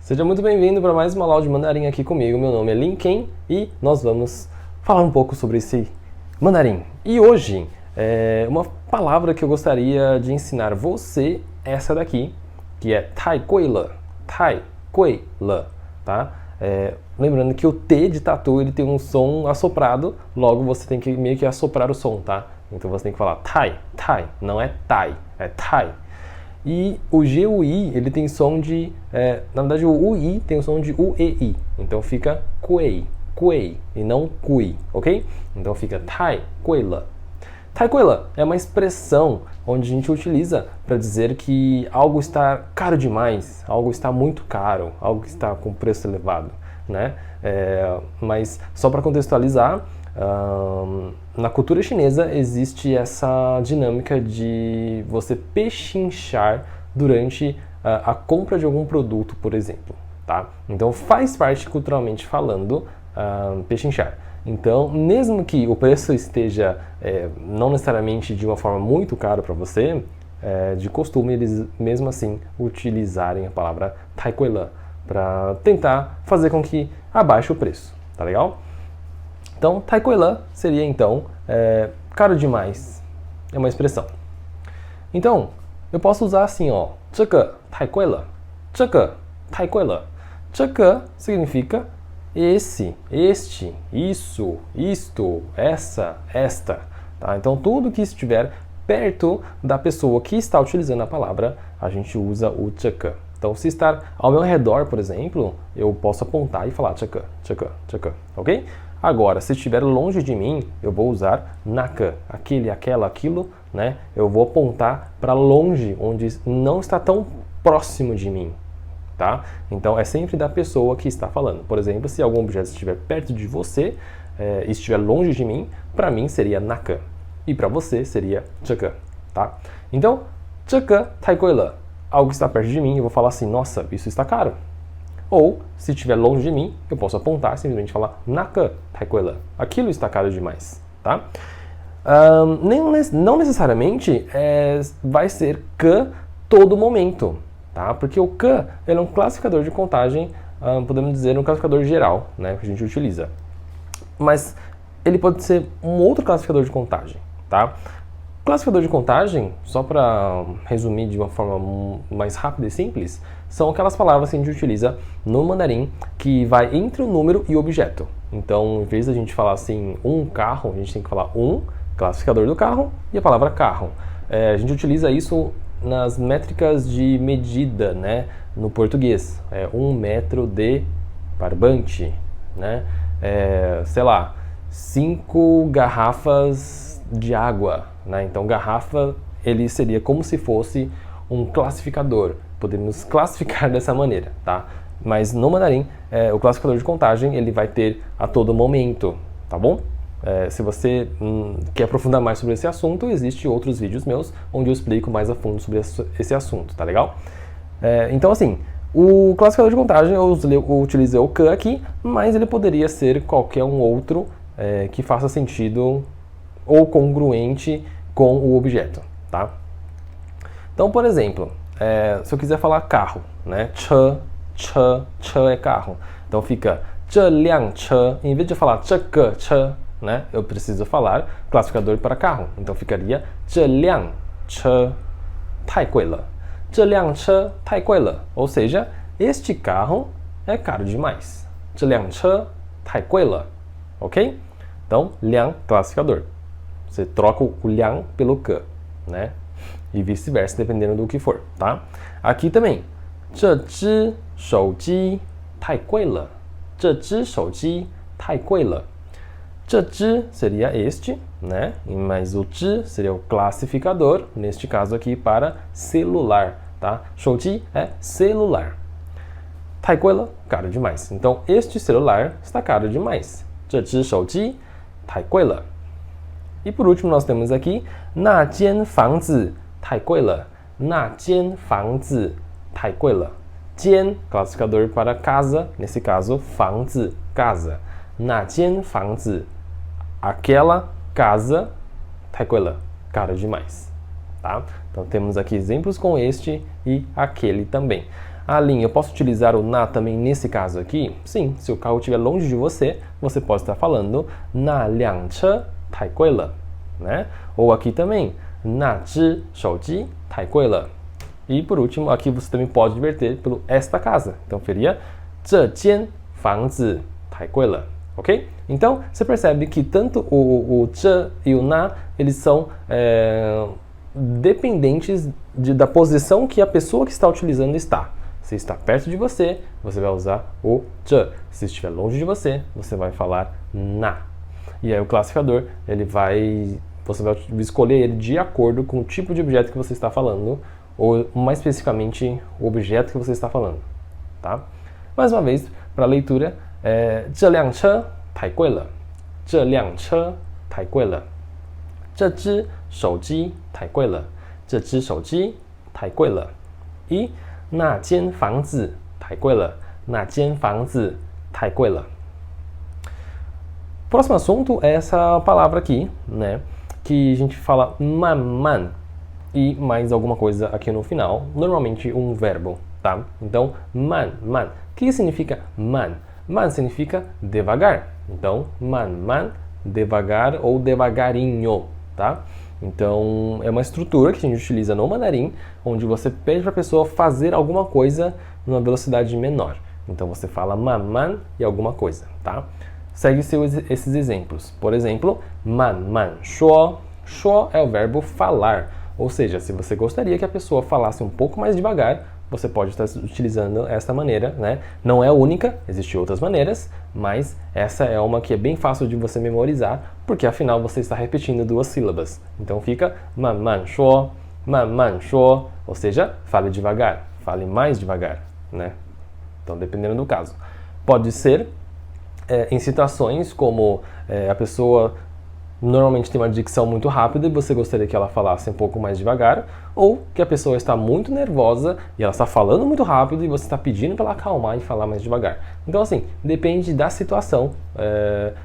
Seja muito bem-vindo para mais uma aula de mandarim aqui comigo. Meu nome é Lin Ken e nós vamos falar um pouco sobre esse mandarim. E hoje, uma palavra que eu gostaria de ensinar você, essa daqui, que é tai gui le, tai gui le, tá? Lembrando que o T de tatu ele tem um som assoprado, logo você tem que meio que assoprar o som, tá? Então você tem que falar tai, tai, não é tai, é tai. E o G, o I, ele tem som de... na verdade, o UI tem o som de U, E, I. Então fica Gui, Gui, e não Gui, ok? Então fica Tai Gui Le. Tai Gui Le é uma expressão onde a gente utiliza para dizer que algo está caro demais, algo está muito caro, algo que está com preço elevado, né? Mas só para contextualizar, na cultura chinesa existe essa dinâmica de você pechinchar durante a compra de algum produto, por exemplo, tá? Então faz parte culturalmente falando pechinchar. Então, mesmo que o preço esteja não necessariamente de uma forma muito cara para você, de costume eles mesmo assim utilizarem a palavra tai gui le para tentar fazer com que abaixe o preço, tá legal? Então, tai gui le seria então caro demais, é uma expressão. Então, eu posso usar assim, ó, 这个太贵了，这个太贵了。这个significa esse, este, isso, isto, essa, esta, tá? Então, tudo que estiver perto da pessoa que está utilizando a palavra, a gente usa o 这个. Então, se estar ao meu redor, por exemplo, eu posso apontar e falar 这个, 这个, 这个, ok? Agora, se estiver longe de mim, eu vou usar 那个, aquele, aquela, aquilo, né? Eu vou apontar para longe, onde não está tão próximo de mim, tá? Então, é sempre da pessoa que está falando. Por exemplo, se algum objeto estiver perto de você e estiver longe de mim, para mim seria 那个, e para você seria 这个, tá? Então, 这个太贵了, algo está perto de mim, eu vou falar assim, nossa, isso está caro. Ou, se estiver longe de mim, eu posso apontar e simplesmente falar 那个太贵了, aquilo está caro demais, tá? Não necessariamente vai ser que todo momento, tá? Porque o que ele é um classificador de contagem, podemos dizer um classificador geral, né, que a gente utiliza. Mas ele pode ser um outro classificador de contagem, tá? Classificador de contagem, só para resumir de uma forma mais rápida e simples, são aquelas palavras que a gente utiliza no mandarim que vai entre o número e o objeto. Então, em vez de a gente falar assim, um carro, a gente tem que falar um, classificador do carro, e a palavra carro. A gente utiliza isso nas métricas de medida, né, no português. 1 metro de barbante, né? Sei lá, 5 garrafas de água, né? Então, garrafa, ele seria como se fosse um classificador. Podemos classificar dessa maneira, tá? Mas no mandarim, o classificador de contagem, ele vai ter a todo momento, tá bom? Se você quer aprofundar mais sobre esse assunto, existem outros vídeos meus onde eu explico mais a fundo sobre esse assunto, tá legal? Então, assim, o classificador de contagem, eu utilizei o que aqui, mas ele poderia ser qualquer um outro que faça sentido ou congruente com o objeto, tá? Então, por exemplo, se eu quiser falar carro, né? 车 é carro. Então fica 这辆车, em vez de falar 这个车, né? Eu preciso falar classificador para carro. Então ficaria 这辆车太贵了. 这辆车太贵了. Ou seja, este carro é caro demais. 这辆车太贵了. Ok? Então, 辆 classificador. Você troca o 辆 pelo 个, né? E vice-versa, dependendo do que for, tá? Aqui também. 这只手机太贵了. 这只手机太贵了. 这只 seria este, né? Mas o 只 seria o classificador, neste caso aqui, para celular, tá? 手机 é celular. 太贵了, caro demais. Então, este celular está caro demais. 这只手机太贵了. E por último, nós temos aqui 那间房子太贵了. 那间房子太贵了. 间 classificador para casa, nesse caso, 房子 casa. 那间房子 aquela casa 太贵了, caro demais, tá? Então temos aqui exemplos com este e aquele também. Aline, eu posso utilizar o na também nesse caso aqui? Sim, se o carro estiver longe de você, você pode estar falando na liang che tai gui le, né? Ou aqui também, na zhi shouji tai gui le. E por último, aqui você também pode inverter pelo esta casa. Então seria 这间房子太贵了, ok? Então você percebe que tanto o 这 e o na, eles são dependentes da posição que a pessoa que está utilizando está. Se está perto de você, você vai usar o 这. Se estiver longe de você, você vai falar na. E aí o classificador, você vai escolher ele de acordo com o tipo de objeto que você está falando, ou mais especificamente o objeto que você está falando, tá? Mais uma vez, para a leitura, 这辆车太贵了，这辆车太贵了，这只手机太贵了，这只手机太贵了，e 那间房子太贵了，那间房子太贵了。Próximo assunto é essa palavra aqui, né? Que a gente fala man e mais alguma coisa aqui no final, normalmente um verbo, tá? Então, man. O que significa man? Man significa devagar. Então, man, devagar ou devagarinho, tá? Então, é uma estrutura que a gente utiliza no mandarim, onde você pede para a pessoa fazer alguma coisa numa velocidade menor. Então, você fala man e alguma coisa, tá? Segue esses exemplos. Por exemplo, man, shuo. Shuo é o verbo falar. Ou seja, se você gostaria que a pessoa falasse um pouco mais devagar, você pode estar utilizando esta maneira, né? Não é a única, existem outras maneiras, mas essa é uma que é bem fácil de você memorizar, porque afinal você está repetindo duas sílabas. Então fica man shuo, ou seja, fale devagar, fale mais devagar, né? Então dependendo do caso. Pode ser em situações como a pessoa normalmente tem uma dicção muito rápida e você gostaria que ela falasse um pouco mais devagar, ou que a pessoa está muito nervosa e ela está falando muito rápido e você está pedindo para ela acalmar e falar mais devagar. Então assim, depende da situação,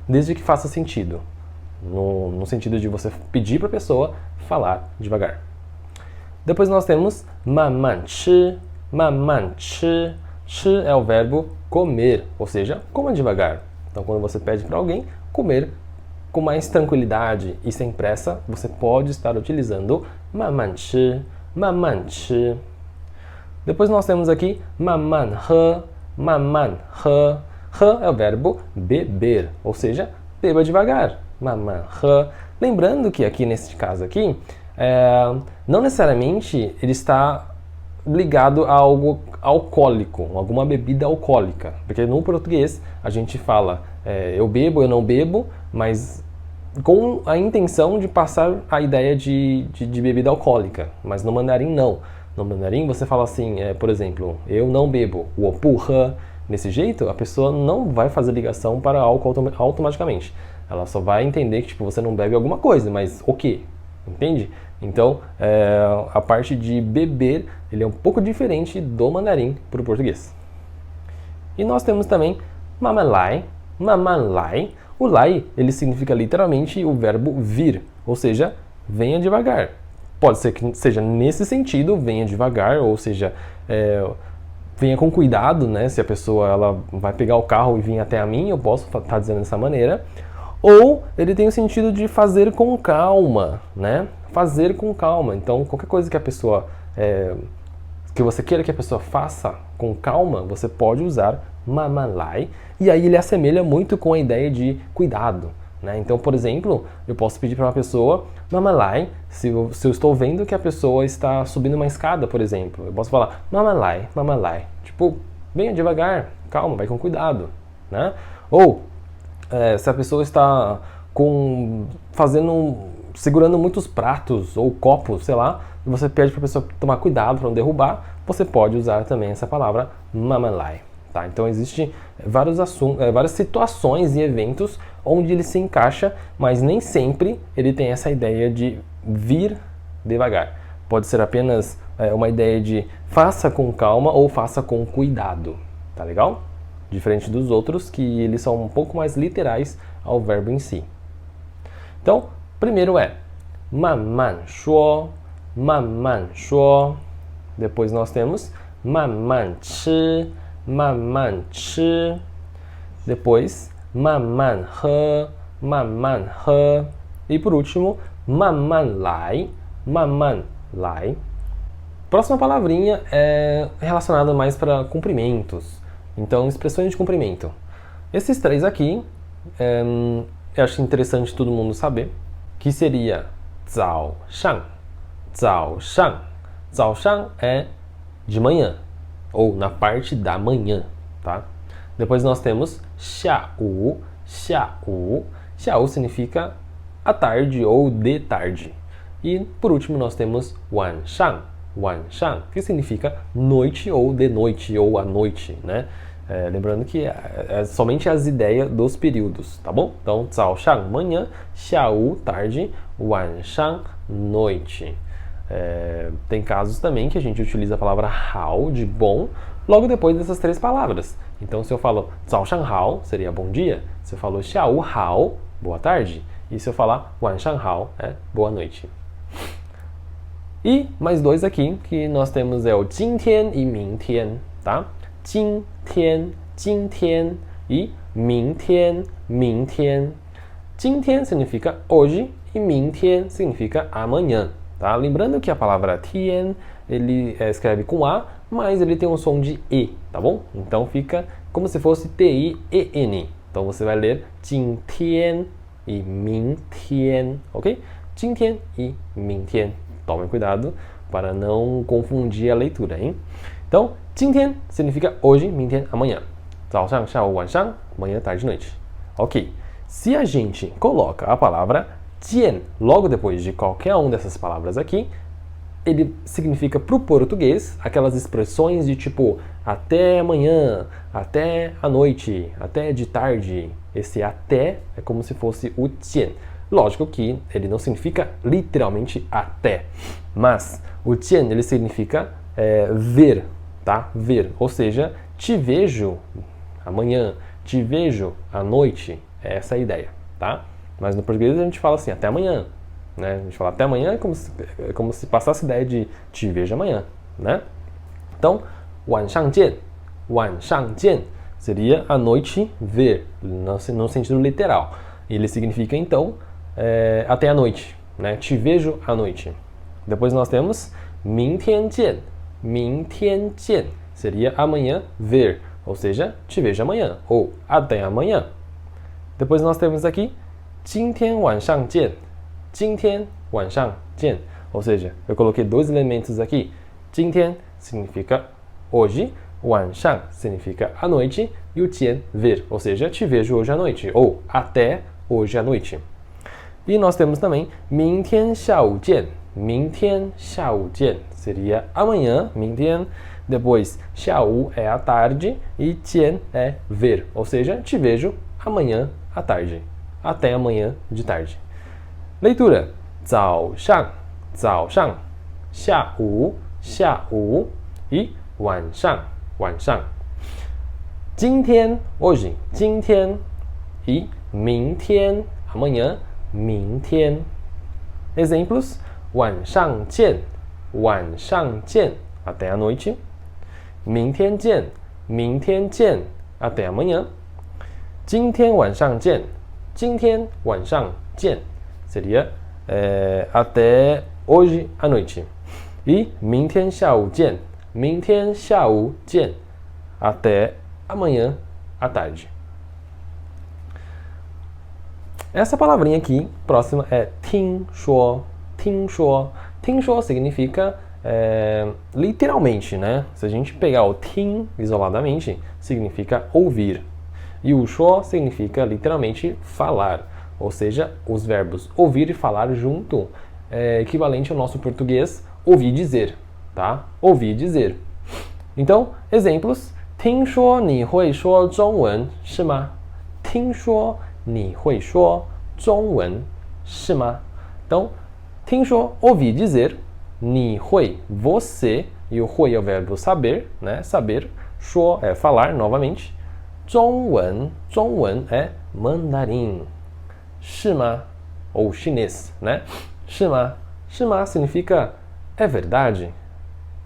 desde que faça sentido, no sentido de você pedir para a pessoa falar devagar. Depois nós temos man chi. Chi é o verbo comer, ou seja, coma devagar. Então quando você pede para alguém comer com mais tranquilidade e sem pressa, você pode estar utilizando man chi. Depois nós temos aqui man he. He é o verbo beber, ou seja, beba devagar. Man he. Lembrando que aqui nesse caso aqui, não necessariamente ele está ligado a algo alcoólico, alguma bebida alcoólica, porque no português a gente fala eu bebo, eu não bebo, mas com a intenção de passar a ideia de bebida alcoólica, mas no mandarim não. No mandarim você fala assim, por exemplo, eu não bebo, 我不喝. Desse jeito, a pessoa não vai fazer ligação para álcool automaticamente. Ela só vai entender que tipo, você não bebe alguma coisa, mas o quê? Entende? Então, a parte de beber, ele é um pouco diferente do mandarim para o português. E nós temos também maman lai. O lai, ele significa literalmente o verbo vir, ou seja, venha devagar. Pode ser que seja nesse sentido, venha devagar, ou seja, venha com cuidado, né? Se a pessoa ela vai pegar o carro e vir até a mim, eu posso estar dizendo dessa maneira. Ou ele tem o sentido de fazer com calma, né? Fazer com calma. Então, qualquer coisa que a pessoa que você queira que a pessoa faça com calma, você pode usar maman lai. E aí ele assemelha muito com a ideia de cuidado, né? Então, por exemplo, eu posso pedir para uma pessoa maman lai, se eu estou vendo que a pessoa está subindo uma escada, por exemplo. Eu posso falar maman lai. Tipo, venha devagar, calma, vai com cuidado, né? Ou se a pessoa está segurando muitos pratos ou copos, sei lá, e você pede para a pessoa tomar cuidado para não derrubar, você pode usar também essa palavra maman lai, tá? Então existem várias situações e eventos onde ele se encaixa, mas nem sempre ele tem essa ideia de vir devagar. Pode ser apenas uma ideia de faça com calma ou faça com cuidado, tá legal? Diferente dos outros, que eles são um pouco mais literais ao verbo em si. Então, primeiro é maman shuo. Depois nós temos 慢慢吃，慢慢吃。Depois, 慢慢喝，慢慢喝。E por último, 慢慢来，慢慢来。Próxima palavrinha é relacionada mais para cumprimentos. Então, expressões de cumprimento. Esses três aqui, eu acho interessante todo mundo saber, que seria 早上, 早上. 早上é de manhã, ou na parte da manhã, tá? Depois nós temos 下午, 下午. 下午significa à tarde ou de tarde. E por último nós temos 晚上, 晚上, que significa noite ou de noite ou à noite, né? Lembrando que é somente as ideias dos períodos, tá bom? Então, 早上 manhã, 下午 tarde, 晚上 noite. Tem casos também que a gente utiliza a palavra 好 de bom logo depois dessas três palavras. Então, se eu falo 早上好 seria bom dia. Se eu falo 下午好 boa tarde. E se eu falar 晚上好 é boa noite. E mais dois aqui que nós temos é o 今天 e 明天, tá? 今天, 今天 e 明天, 明天. 今天 significa hoje e 明天 significa amanhã, tá? Lembrando que a palavra 天 ele escreve com A, mas ele tem um som de E, tá bom? Então fica como se fosse T-I-E-N. Então você vai ler 今天 e 明天, ok? 今天 e 明天. Tomem cuidado para não confundir a leitura, hein? Então, 今天 significa hoje, 明天 amanhã. 早上, 下午, 晚上, manhã, tarde, noite. Ok. Se a gente coloca a palavra 见 logo depois de qualquer uma dessas palavras aqui, ele significa para o português aquelas expressões de tipo até amanhã, até a noite, até de tarde. Esse até é como se fosse o 见. Lógico que ele não significa literalmente até, mas o 见 ele significa ver, tá? Ver, ou seja, te vejo amanhã, te vejo à noite, é essa a ideia, tá? Mas no português a gente fala assim, até amanhã, né? A gente fala até amanhã é como se passasse a ideia de te vejo amanhã, né? Então, 晚上见, 晚上见 seria a noite ver, no sentido literal. Ele significa então até a noite, né? Te vejo à noite. Depois nós temos 明天见, 明天见 seria amanhã ver, ou seja, te vejo amanhã ou até amanhã. Depois nós temos aqui 今天晚上见, 今天晚上见, ou seja, eu coloquei dois elementos aqui. 今天 significa hoje, 晚上 significa à noite e o 见 ver, ou seja, te vejo hoje à noite ou até hoje à noite. E nós temos também 明天下午见, 明天下午见 seria amanhã, 明天. Depois, 下午 é à tarde e 见 é ver, ou seja, te vejo amanhã à tarde, até amanhã de tarde. Leitura: 早上, 早上, 下午, 下午 e 晚上, 晚上. 今天, hoje, 今天 e 明天, amanhã, 明天. Exemplos: 晚上见, 晚上见 até a noite. 明天见, 明天见 até amanhã. 今天晚上见, 今天晚上见 seria até hoje à noite. E 明天下午见, 明天下午见 até amanhã à tarde. Essa palavrinha aqui, próxima, é 听说, 听说. 听说 significa literalmente, né? Se a gente pegar o 听 isoladamente, significa ouvir. E o 说 significa literalmente falar. Ou seja, os verbos ouvir e falar junto é equivalente ao nosso português ouvir dizer, tá? Ouvir dizer. Então, exemplos: 听说你会说中文是吗？听说你会说中文是吗？ Então, 听说 ouvir dizer, 你会 você, e o 会 é o verbo saber, né? Saber, 说 é falar novamente. 中文é mandarim. 是吗 ou chinês, né? 是吗 significa é verdade,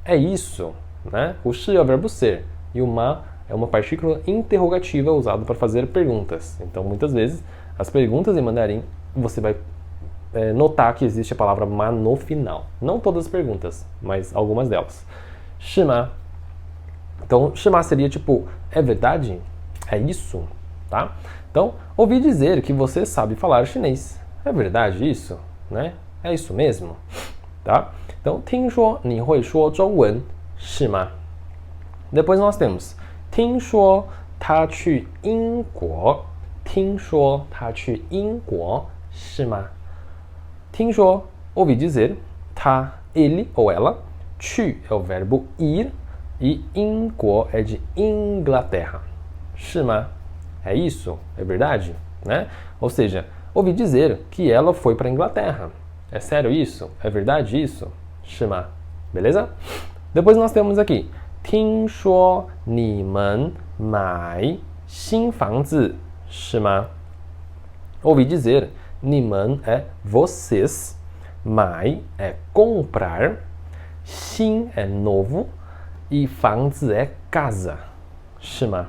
é isso, né? O 是 é o verbo ser e o ma é uma partícula interrogativa usada para fazer perguntas. Então, muitas vezes, as perguntas em mandarim, você vai notar que existe a palavra ma no final. Não todas as perguntas, mas algumas delas. 是吗? Então, 是吗 seria tipo, é verdade? É isso? Tá? Então, ouvi dizer que você sabe falar chinês. É verdade isso? Né? É isso mesmo? Tá? Então, 听说你会说中文是吗? Depois nós temos 听说他去英国听说他去英国是吗? 听说 ouvi dizer, 他 ele ou ela, 去 é o verbo ir e 英国 é de Inglaterra. 是吗? É isso? É verdade? Né? Ou seja, ouvi dizer que ela foi para a Inglaterra. É sério isso? É verdade isso? 是吗? Beleza? Depois nós temos aqui 听说你们买新房子是吗? Ouvi dizer, 你们 é vocês, 买 é comprar, 新 é novo e 房子 é casa. 是吗?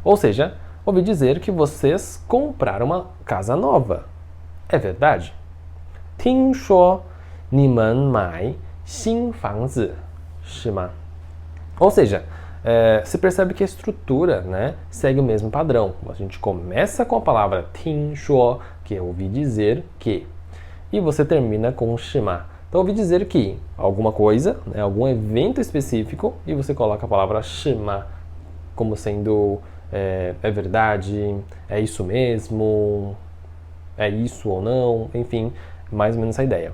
Ou seja, ouvi dizer que vocês compraram uma casa nova. É verdade? 听说你们买新房子是吗? Ou seja, se percebe que a estrutura, né, segue o mesmo padrão. A gente começa com a palavra 听说, que é ouvir dizer que, e você termina com 是吗? Então, ouvir dizer que alguma coisa, né, algum evento específico, e você coloca a palavra 是吗 como sendo é verdade, é isso mesmo, é isso ou não, enfim, mais ou menos essa ideia.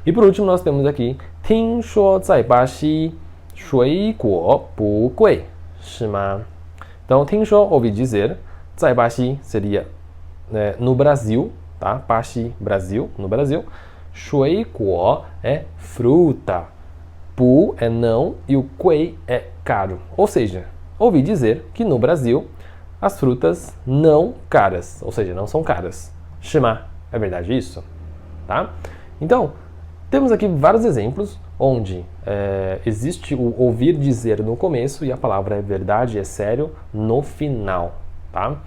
E por último, nós temos aqui 听说在巴西水果不贵是吗? Então, 听说 ouvi dizer, 在巴西 seria no Brasil, tá? 巴西, Brasil, no Brasil. 水果 é fruta, 不 é não e o 贵 é caro. Ou seja, ouvi dizer que no Brasil as frutas não caras, ou seja, não são caras. 是吗? É verdade isso? Tá? Então, temos aqui vários exemplos onde existe o ouvir dizer no começo e a palavra é verdade, é sério, no final. Tá?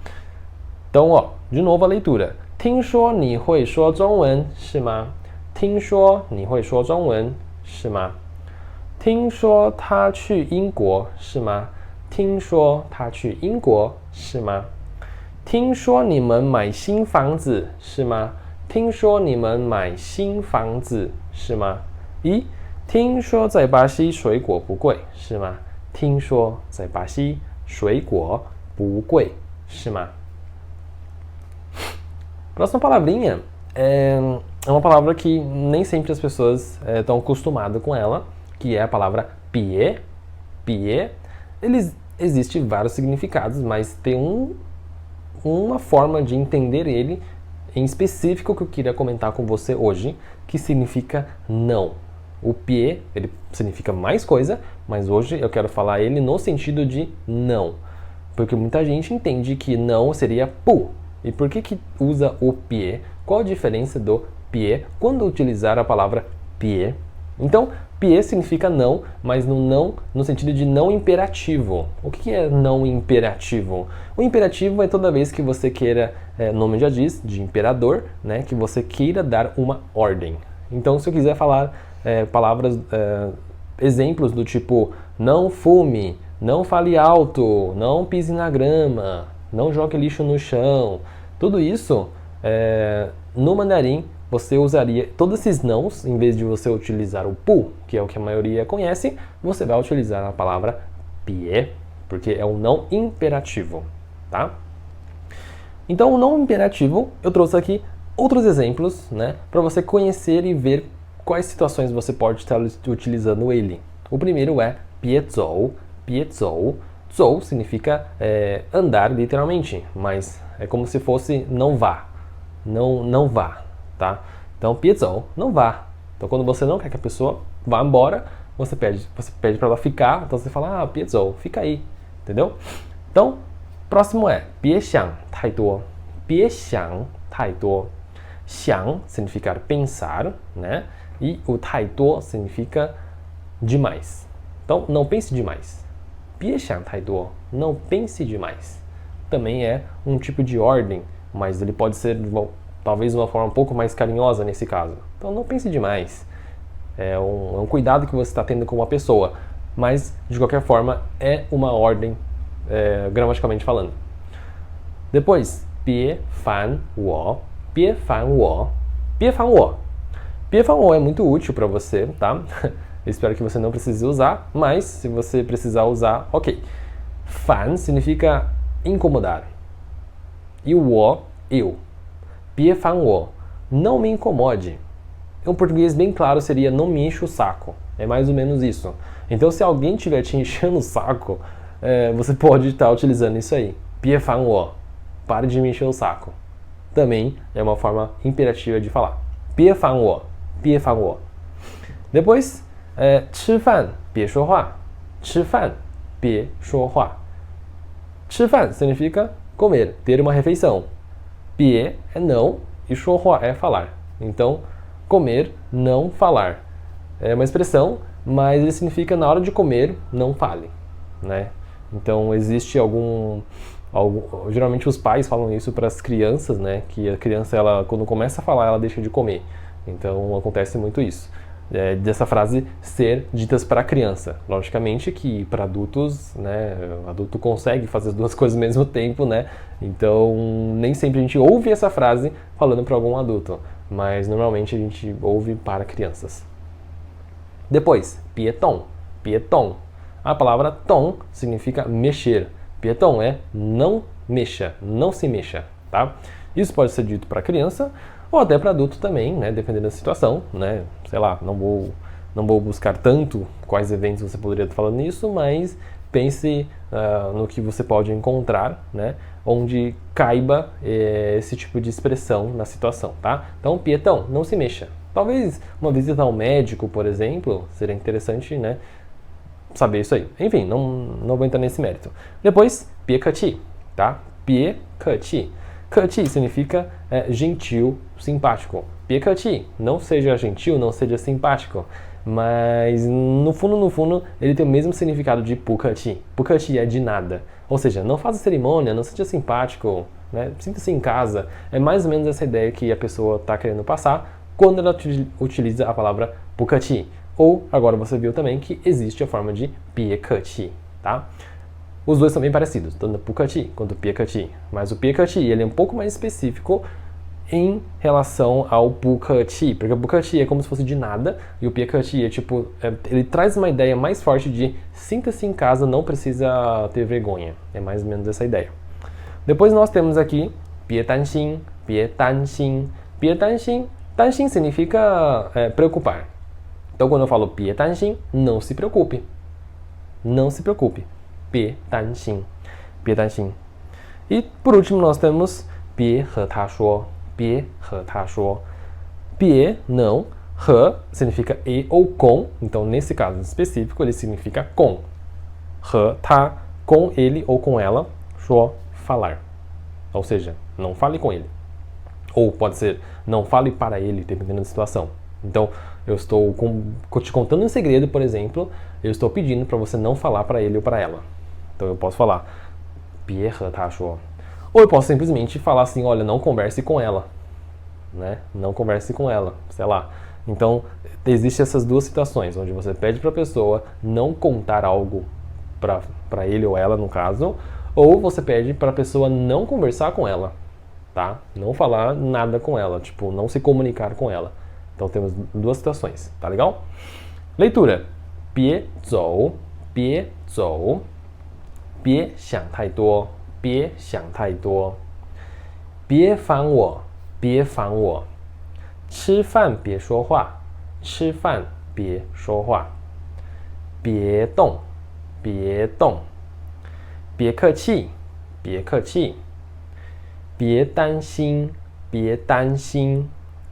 Então, ó, de novo a leitura. 听说你会说中文是吗? 听说你会说中文是吗? 听说他去英国是吗? 听说他去英国是吗? 听说你们买新房子是吗? 听说你们买新房子是吗? E 听说在巴西水果不贵是吗? 听说在巴西水果不贵是吗? Próxima palavrinha é uma palavra que nem sempre as pessoas estão acostumadas com ela, que é a palavra pie. Pie. Existem vários significados, mas tem uma forma de entender ele em específico que eu queria comentar com você hoje, que significa não. O pie, ele significa mais coisa, mas hoje eu quero falar ele no sentido de não. Porque muita gente entende que não seria pu. E por que usa o pie? Qual a diferença do pie quando utilizar a palavra pie? Então, pie significa não, mas no sentido de não imperativo. O que é não imperativo? O imperativo é toda vez que você queira, nome já diz, de imperador, né, que você queira dar uma ordem. Então, se eu quiser falar palavras, exemplos do tipo não fume, não fale alto, não pise na grama, não jogue lixo no chão, tudo isso, no mandarim, você usaria todos esses nãos, em vez de você utilizar o pu, que é o que a maioria conhece, você vai utilizar a palavra pie, porque é um não imperativo, tá? Então, o não imperativo, eu trouxe aqui outros exemplos, né, para você conhecer e ver quais situações você pode estar utilizando ele. O primeiro é piezou, piezou. Zou significa andar, literalmente, mas é como se fosse não vá, não vá, tá? Então, piezou, não vá. Então, quando você não quer que a pessoa vá embora, você pede para ela ficar, então você fala, piezou, fica aí, entendeu? Então, próximo é 别想太多, 别想太多. 想 significa pensar, né? E o 太多 significa demais, Então, não pense demais. 别想太多, não pense demais. Também é um tipo de ordem, mas ele pode ser talvez uma forma um pouco mais carinhosa nesse caso. Então, não pense demais. É um cuidado que você está tendo com uma pessoa, mas de qualquer forma é uma ordem gramaticalmente falando. Depois, 别烦我, 别烦我, 别烦我. 别烦我é muito útil para você, tá? Espero que você não precise usar, mas se você precisar usar, ok. Fan significa incomodar. E o wo, eu. 别烦我, não me incomode. Em português bem claro seria não me enche o saco. É mais ou menos isso. Então se alguém estiver te enchendo o saco, você pode estar utilizando isso aí. 别烦我, pare de me encher o saco. Também é uma forma imperativa de falar. 别烦我, 别烦我. Depois, 吃饭别说话, 吃饭别说话. 吃饭 significa comer, ter uma refeição. 别 é não e 说话 é falar. Então, comer, não falar. É uma expressão, mas ele significa na hora de comer, não fale, né? Então, existe geralmente os pais falam isso para as crianças, né? Que a criança, ela, quando começa a falar, ela deixa de comer. Então, acontece muito isso. Dessa frase ser ditas para a criança. Logicamente que para adultos, né, o adulto consegue fazer as duas coisas ao mesmo tempo, né? Então, nem sempre a gente ouve essa frase falando para algum adulto, mas normalmente a gente ouve para crianças. Depois, 别动, 别动. A palavra 动 significa mexer. 别动 é não mexa, não se mexa, tá? Isso pode ser dito para criança ou até para adulto também, né? Dependendo da situação, né? Sei lá, não vou buscar tanto quais eventos você poderia estar falando nisso, mas pense no que você pode encontrar, né? Onde caiba esse tipo de expressão na situação, tá? Então, 别动, não se mexa. Talvez uma visita ao médico, por exemplo, seria interessante, né? Saber isso aí. Enfim, não vou entrar nesse mérito. Depois, 别客气, tá? 别客气. 客气 significa gentil, simpático. 别客气, não seja gentil, não seja simpático. Mas no fundo, ele tem o mesmo significado de 不客气. 不客气 é de nada. Ou seja, não faça cerimônia, não seja simpático, né? Sinta-se em casa. É mais ou menos essa ideia que a pessoa está querendo passar quando ela utiliza a palavra 不客气. Ou, agora você viu também que existe a forma de 别客气, tá? Os dois são bem parecidos, tanto 不客气quanto 别客气. Mas o 别客气ele é um pouco mais específico em relação ao 不客气, porque o 不客气é como se fosse de nada, e o 别客气é tipo, ele traz uma ideia mais forte de sinta-se em casa, não precisa ter vergonha. É mais ou menos essa ideia. Depois nós temos aqui 别担心, 别担心, 别担心. 担心significa preocupar. Então quando eu falo 别担心, não se preocupe. Não se preocupe. 别担心, 别担心. E por último nós temos 别和他说, 别和他说. 别, não, 和significa e ou com, então nesse caso específico ele significa com. 和他, com ele ou com ela, 说, falar. Ou seja, não fale com ele. Ou pode ser, não fale para ele, dependendo da situação. Então, eu estou te contando um segredo, por exemplo, eu estou pedindo para você não falar para ele ou para ela. Então, eu posso falar, 别和他说. Ou eu posso simplesmente falar assim, olha, não converse com ela. Né? Não converse com ela, sei lá. Então, existem essas duas situações, onde você pede para a pessoa não contar algo para ele ou ela, no caso, ou você pede para a pessoa não conversar com ela. Tá? Não falar nada com ela, tipo, não se comunicar com ela. Então temos duas situações, tá legal? Leitura. 别走, 别走. 别想太多, 别想太多. 别烦我, 别烦我. 吃饭别说话, 吃饭别说话. 别动, 别动. 别客气, 别客气. 别担心, 别担心.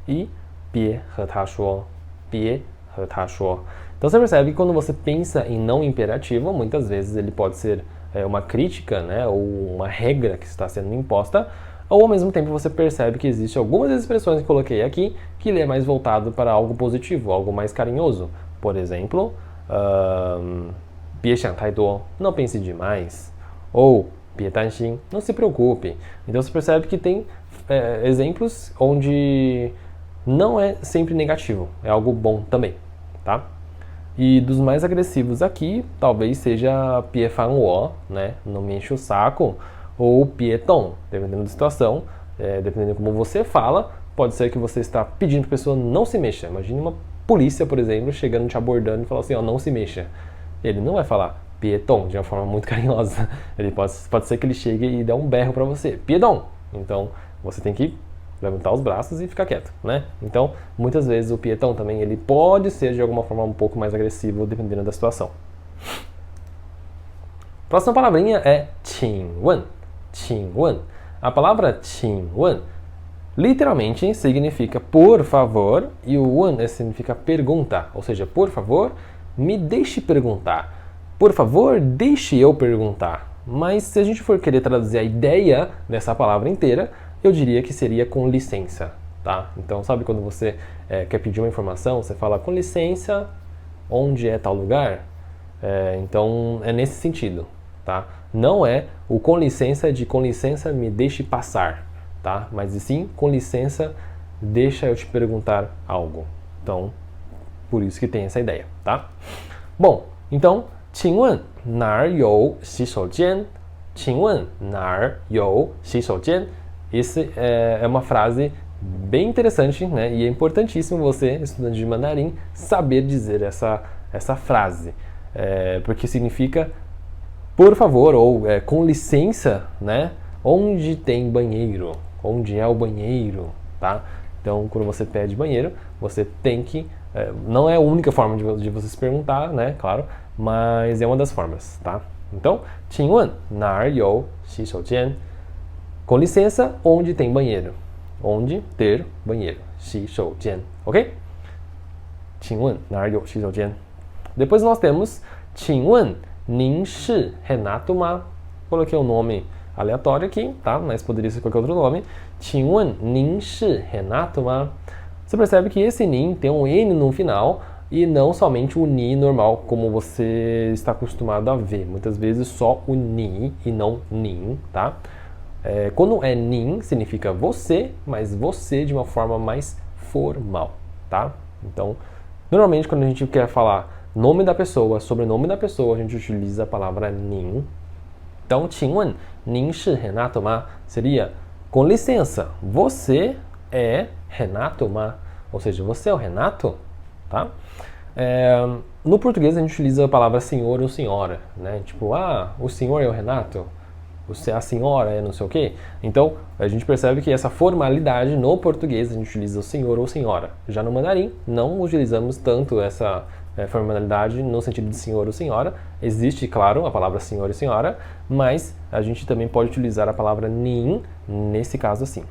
E 别和他说, 别和他说. Então você percebe que quando você pensa em não imperativo, muitas vezes ele pode ser uma crítica, né, ou uma regra que está sendo imposta, ou ao mesmo tempo você percebe que existem algumas expressões que coloquei aqui que ele é mais voltado para algo positivo, algo mais carinhoso. Por exemplo, 别想太多, não pense demais, ou 别担心, não se preocupe. Então você percebe que tem exemplos onde não é sempre negativo, é algo bom também, tá? E dos mais agressivos aqui, talvez seja 别烦我, né? Não me enche o saco, ou 别动, dependendo da situação, dependendo de como você fala, pode ser que você está pedindo para a pessoa não se mexa. Imagine uma polícia, por exemplo, chegando te abordando e falando assim, ó, não se mexa. Ele não vai falar 别动 de uma forma muito carinhosa. Ele pode ser que ele chegue e dê um berro para você, 别动. Então, você tem que levantar os braços e ficar quieto, né? Então, muitas vezes o 别动 também ele pode ser de alguma forma um pouco mais agressivo, dependendo da situação. Próxima palavrinha é 请问. 请问. A palavra 请问 literalmente significa por favor e o 问 significa pergunta, ou seja, por favor, me deixe perguntar. Por favor, deixe eu perguntar. Mas se a gente for querer traduzir a ideia dessa palavra inteira, eu diria que seria com licença, tá? Então, sabe quando você quer pedir uma informação, você fala com licença, onde é tal lugar? Então, é nesse sentido, tá? Não é o com licença de com licença me deixe passar, tá? Mas e sim, com licença, deixa eu te perguntar algo. Então, por isso que tem essa ideia, tá? Bom, então, 请问哪儿有洗手间? 请问哪儿有洗手间? Essa é uma frase bem interessante, né? E é importantíssimo você, estudante de mandarim, saber dizer essa frase. Porque significa, por favor, ou com licença, né? Onde tem banheiro? Onde é o banheiro? Tá? Então, quando você pede banheiro, você tem que... não é a única forma de você se perguntar, né? Claro, mas é uma das formas, tá? Então, 请问哪儿有洗手间? Com licença, onde tem banheiro? Onde ter banheiro? 洗手间, ok? 请问哪儿有洗手间? Depois nós temos 请问您是 Renato吗? Coloquei um nome aleatório aqui, tá? Mas poderia ser qualquer outro nome. 请问您是 Renato吗? Você percebe que esse nin tem um N no final e não somente o ni normal, como você está acostumado a ver. Muitas vezes só o ni e não nin, tá? Quando é nin, significa você, mas você de uma forma mais formal, tá? Então, normalmente quando a gente quer falar nome da pessoa, sobrenome da pessoa, a gente utiliza a palavra nin. Então, 请问您是 Renato吗? Seria, com licença, você é Renato吗? Ou seja, você é o Renato? Tá? No português a gente utiliza a palavra senhor ou senhora, né? Tipo, o senhor é o Renato? A senhora é não sei o quê. Então, a gente percebe que essa formalidade no português a gente utiliza o senhor ou senhora. Já no mandarim, não utilizamos tanto essa formalidade no sentido de senhor ou senhora. Existe, claro, a palavra senhor e senhora, mas a gente também pode utilizar a palavra nin nesse caso assim.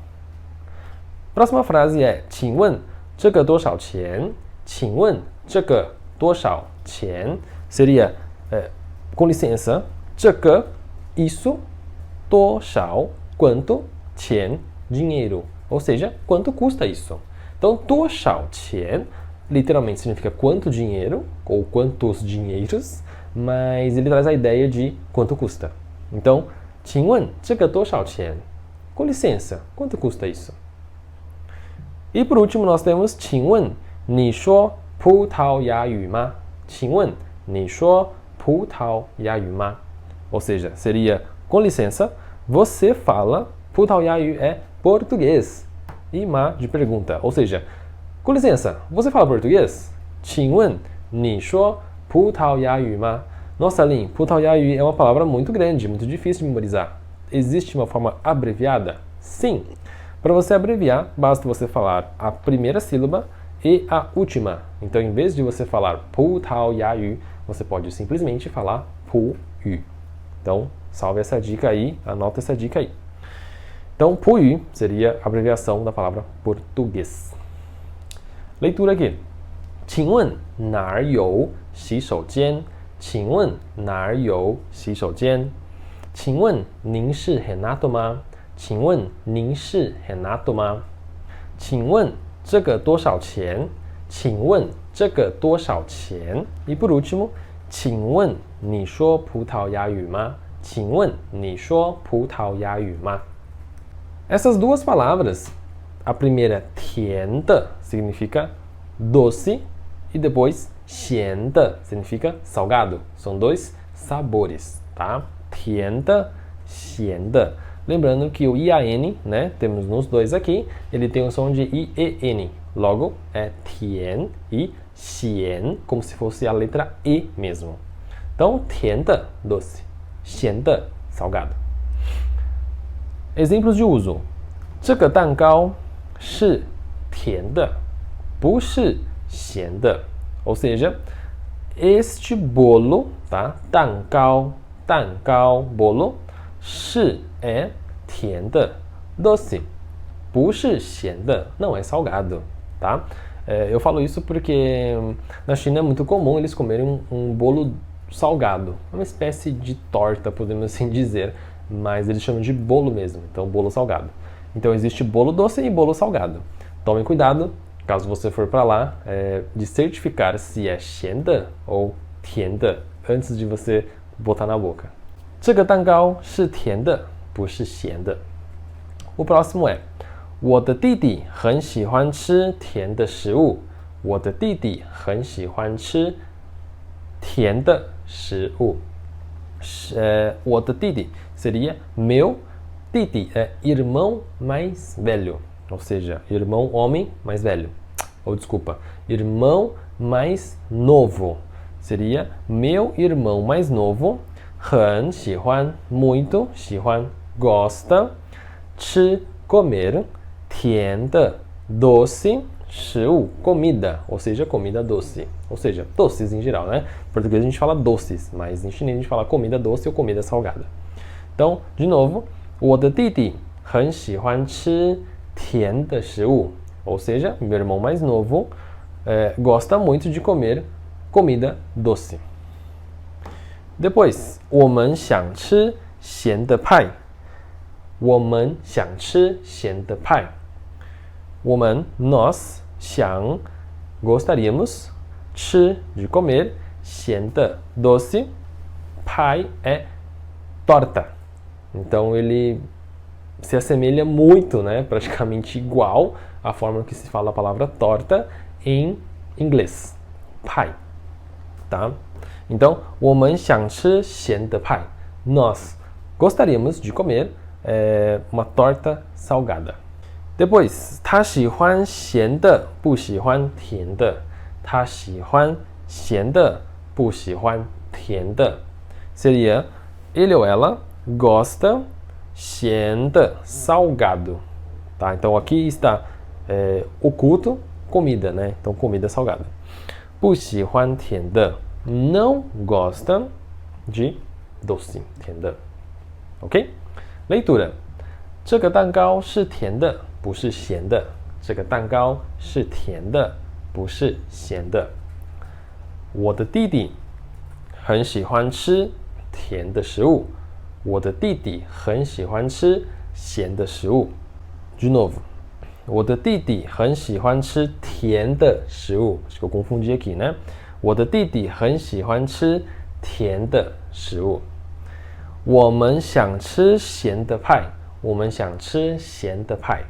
Próxima frase é 请问这个多少钱? 请问这个多少钱? Seria, com licença, 这个 isso, 多少 quanto, 钱 dinheiro, ou seja, quanto custa isso. Então, 多少钱 literalmente significa quanto dinheiro ou quantos dinheiros, mas ele traz a ideia de quanto custa. Então, 请问这个多少钱? Com licença, quanto custa isso? E por último nós temos 请问你说葡萄牙语吗? 请问你说葡萄牙语吗? Ou seja, seria, com licença, você fala, 葡萄牙语é português, e ma de pergunta. Ou seja, com licença, você fala português? 请问你说葡萄牙语吗? Nossa, Lin, 葡萄牙语é uma palavra muito grande, muito difícil de memorizar. Existe uma forma abreviada? Sim. Para você abreviar, basta você falar a primeira sílaba e a última. Então, em vez de você falar 葡萄牙语, você pode simplesmente falar 葡语. Então, salve essa dica aí, anota essa dica aí. Então, 葡语 seria a abreviação da palavra português. Leitura aqui. 请问哪儿有洗手间? 请问哪儿有洗手间? 请问您是 Renato 吗? 请问您是 Renato 吗? 请问这个多少钱?请问这个多少钱? E por último, 请问你说葡萄牙语吗? 请问你说葡萄牙语吗? Essas duas palavras, a primeira 甜的 significa doce e depois 咸的 significa salgado. São dois sabores, tá? 甜的, 咸的. Lembrando que o IAN, né, temos nos dois aqui, ele tem o som de IEN. Logo, é 甜 e 咸, como se fosse a letra E mesmo. Então, 甜的 doce, 咸的 salgado. Exemplos de uso. 这个蛋糕是甜的，不是咸的. Ou seja, este bolo, tá? 蛋糕, bolo, 是 é 甜的 doce, 不是咸的 não é salgado, tá? Eu falo isso porque na China é muito comum eles comerem um bolo salgado, uma espécie de torta, podemos assim dizer, mas eles chamam de bolo mesmo, então bolo salgado. Então existe bolo doce e bolo salgado. Tomem cuidado, caso você for para lá, de certificar se é 咸的 ou 甜的 antes de você botar na boca. 这个蛋糕是甜的，不是咸的. O próximo é 我的弟弟很喜欢吃甜的食物。我的弟弟很喜欢吃甜的食物。我的弟弟 seria meu弟弟, é irmão mais velho, ou seja, irmão homem mais velho. Ou desculpa, irmão mais novo. Seria meu irmão mais novo, 很喜欢 muito, 喜欢 gosta, 吃 comer, 甜的 doce, 食物 comida, ou seja, comida doce. Ou seja, doces em geral, né? Em português a gente fala doces, mas em chinês a gente fala comida doce ou comida salgada. Então, de novo, 我的弟弟很喜欢吃甜的食物. Ou seja, meu irmão mais novo gosta muito de comer comida doce. Depois, 我们想吃咸的派。我们想吃咸的派。我们 nós 想 gostaríamos 吃 de comer 咸的 doce, pie é torta. Então ele se assemelha muito, né, praticamente igual à forma que se fala a palavra torta em inglês, pie, tá? Então, 我们想吃咸的派. Nós gostaríamos de comer uma torta salgada. Depois, 他喜欢咸的，不喜欢甜的。他喜欢咸的，不喜欢甜的。Seria ele ou ela gosta 咸的 salgado, tá? Então aqui está oculto comida, né? Então comida salgada. 不喜欢甜的 não gosta de doce, 甜的. Ok? Leitura. 这个蛋糕是甜的，不是咸的。这个蛋糕是甜的，不是咸的。我的弟弟很喜欢吃甜的食物。我的弟弟很喜欢吃咸的食物。De novo. 我的弟弟很喜欢吃甜的食物。Acho que eu confundi aqui, né? 我的弟弟很喜欢吃甜的食物。我们想吃咸的派。我们想吃咸的派。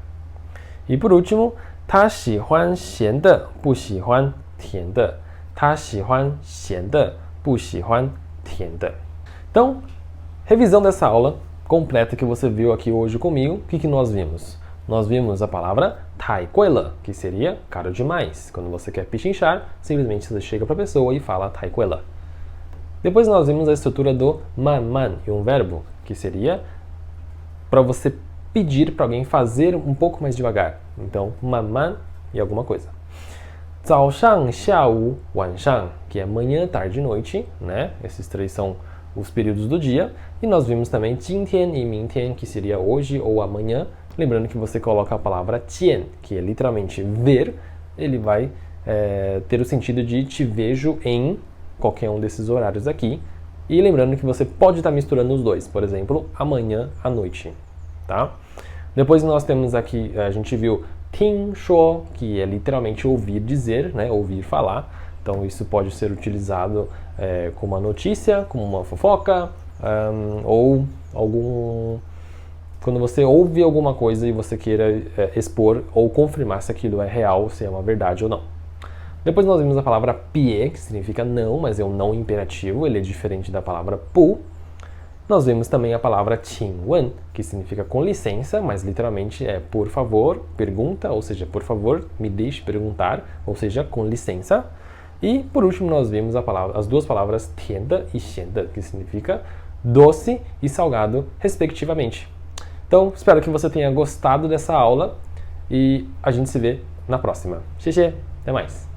E por último, 他喜欢咸的，不喜欢甜的。他喜欢咸的，不喜欢甜的。Então, revisão dessa aula completa que você viu aqui hoje comigo, o que nós vimos? Nós vimos a palavra 太贵了, que seria caro demais. Quando você quer pichinchar, simplesmente você chega para a pessoa e fala 太贵了. Depois nós vimos a estrutura do 慢慢 e um verbo, que seria para você pedir para alguém fazer um pouco mais devagar. Então, 慢慢 e alguma coisa. 早上, 下午, 晚上, que é manhã, tarde e noite, né? Esses três são os períodos do dia. E nós vimos também 今天 e 明天, que seria hoje ou amanhã. Lembrando que você coloca a palavra 见, que é literalmente ver, ele vai ter o sentido de te vejo em qualquer um desses horários aqui. E lembrando que você pode estar misturando os dois, por exemplo, amanhã à noite, tá? Depois nós temos aqui, a gente viu 听说, que é literalmente ouvir dizer, né? Ouvir falar. Então isso pode ser utilizado como uma notícia, como uma fofoca, ou quando você ouve alguma coisa e você queira expor ou confirmar se aquilo é real, se é uma verdade ou não. Depois nós vimos a palavra pie, que significa não, mas é um não imperativo, ele é diferente da palavra pu. Nós vimos também a palavra 请问, que significa com licença, mas literalmente é por favor, pergunta, ou seja, por favor, me deixe perguntar, ou seja, com licença. E por último nós vimos as duas palavras 甜的 e 咸的, que significa doce e salgado, respectivamente. Então, espero que você tenha gostado dessa aula e a gente se vê na próxima. Xexê, até mais!